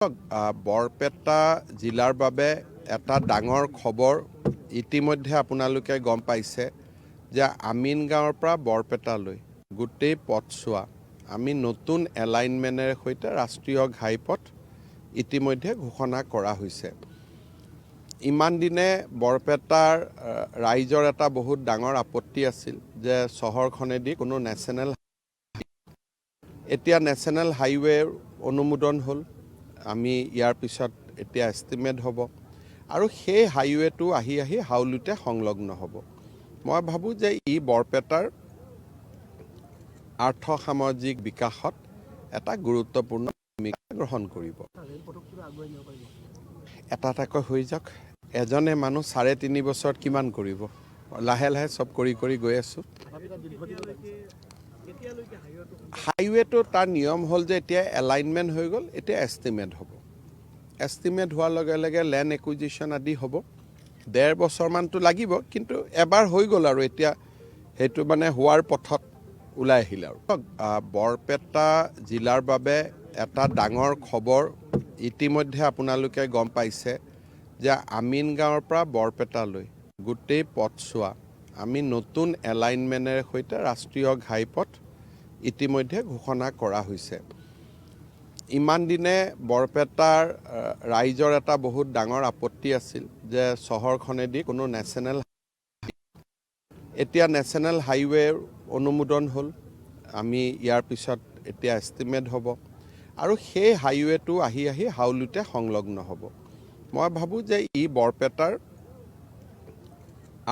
বৰপেটা জিলাৰ বাবে এটা ডাঙৰ খবৰ ইতিমধ্যে আপোনালোকে গম পাইছে যে আমিন গাঁৱৰ পৰা বৰপেটালৈ গোটেই পথছোৱা আমি নতুন এলাইনমেণ্টেৰে সৈতে ৰাষ্ট্ৰীয় ঘাইপথ ইতিমধ্যে ঘোষণা কৰা হৈছে। ইমান দিনে বৰপেটাৰ ৰাইজৰ এটা বহুত ডাঙৰ আপত্তি আছিল যে চহৰখনেদি কোনো এতিয়া নেশ্যনেল হাইৱেৰ অনুমোদন হ'ল। আমি ইয়াৰ পিছত এতিয়া এষ্টিমেট হ'ব আৰু সেই হাইৱেটো আহি হাউলিতে সংলগ্ন হ'ব। মই ভাবোঁ যে ই বৰপেটাৰ আৰ্থ সামাজিক বিকাশত এটা গুৰুত্বপূৰ্ণ ভূমিকা গ্ৰহণ কৰিব। এটাকৈ হৈ যাওক। এজনে মানুহ 3.5 বছৰত কিমান কৰিব? লাহে লাহে চব কৰি গৈ আছোঁ। হাইৱেটো তাৰ নিয়ম হ'ল যে এতিয়া এলাইনমেণ্ট হৈ গ'ল, এতিয়া এষ্টিমেট হ'ব। এষ্টিমেট হোৱাৰ লগে লগে লেণ্ড একুইজিশ্যন আদি হ'ব। 1.5 বছৰমানটো লাগিব, কিন্তু এবাৰ হৈ গ'ল আৰু এতিয়া সেইটো হোৱাৰ পথত ওলাই আহিল আৰু। বৰপেটা জিলাৰ বাবে এটা ডাঙৰ খবৰ ইতিমধ্যে আপোনালোকে গম পাইছে যে আমিন গাঁৱৰ পৰা বৰপেটালৈ গোটেই পথছোৱা আমি নতুন এলাইনমেণ্টেৰে সৈতে ৰাষ্ট্ৰীয় ঘাইপথ ইতিমধ্যে ঘোষণা কৰা হৈছে। ইমান দিনে বৰপেটাৰ ৰাইজৰ এটা বহুত ডাঙৰ আপত্তি আছিল যে চহৰখনেদি কোনো এতিয়া নেশ্যনেল হাইৱেৰ অনুমোদন হ'ল। আমি ইয়াৰ পিছত এতিয়া এষ্টিমেট হ'ব আৰু সেই হাইৱেটো আহি হাউলিতে সংলগ্ন হ'ব। মই ভাবোঁ যে ই বৰপেটাৰ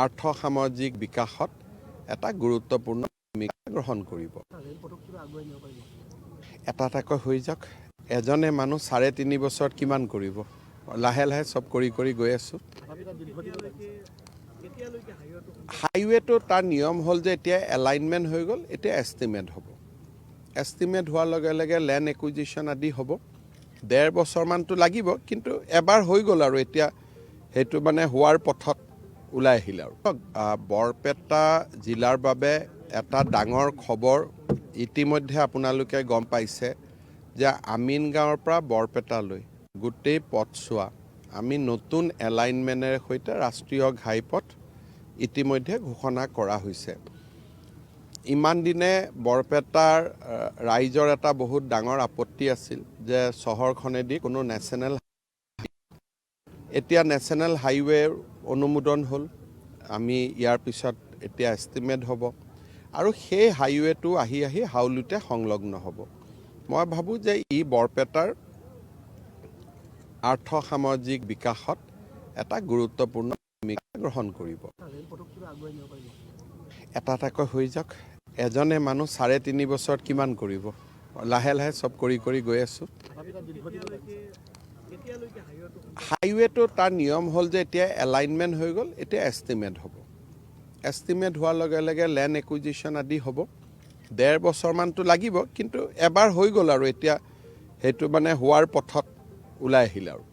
আৰ্থ সামাজিক বিকাশত এটা গুৰুত্বপূৰ্ণ ভূমিকা গ্ৰহণ কৰিব। এটাকৈ হৈ যাওক। এজনে মানুহ 3.5 বছৰত কিমান কৰিব? লাহে লাহে চব কৰি গৈ আছোঁ। হাইৱেটো তাৰ নিয়ম হ'ল যে এতিয়া এলাইনমেণ্ট হৈ গ'ল, এতিয়া এষ্টিমেট হ'ব। এষ্টিমেট হোৱাৰ লগে লগে লেণ্ড একুইজিশ্যন আদি হ'ব। 1.5 বছৰমানটো লাগিব, কিন্তু এবাৰ হৈ গ'ল আৰু এতিয়া সেইটো হোৱাৰ পথত ওলাই আহিল আৰু। বৰপেটা জিলাৰ বাবে এটা ডাঙৰ খবৰ ইতিমধ্যে আপোনালোকে গম পাইছে যে আমিন গাঁৱৰ পৰা বৰপেটালৈ গোটেই পথছোৱা আমি নতুন এলাইনমেণ্টেৰে সৈতে ৰাষ্ট্ৰীয় ঘাইপথ ইতিমধ্যে ঘোষণা কৰা হৈছে। ইমান দিনে বৰপেটাৰ ৰাইজৰ এটা বহুত ডাঙৰ আপত্তি আছিল যে চহৰখনেদি কোনো এতিয়া নেশ্যনেল হাইৱেৰ অনুমোদন হ'ল। আমি ইয়াৰ পিছত এতিয়া এষ্টিমেট হ'ব আৰু সেই হাইৱেটো আহি হাউলিতে সংলগ্ন হ'ব। মই ভাবোঁ যে ই বৰপেটাৰ আৰ্থ সামাজিক বিকাশত এটা গুৰুত্বপূৰ্ণ ভূমিকা গ্ৰহণ কৰিব। এটাকৈ হৈ যাওক। এজনে মানুহ 3.5 বছৰত কিমান কৰিব? লাহে লাহে চব কৰি গৈ আছোঁ। হাইৱেটো তাৰ নিয়ম হ'ল যে এতিয়া এলাইনমেণ্ট হৈ গ'ল, এতিয়া এষ্টিমেট হ'ব। এষ্টিমেট হোৱাৰ লগে লগে লেণ্ড একুইজিশ্যন আদি হ'ব। 1.5 বছৰমানটো লাগিব, কিন্তু এবাৰ হৈ গ'ল আৰু এতিয়া সেইটো হোৱাৰ পথত ওলাই আহিল আৰু।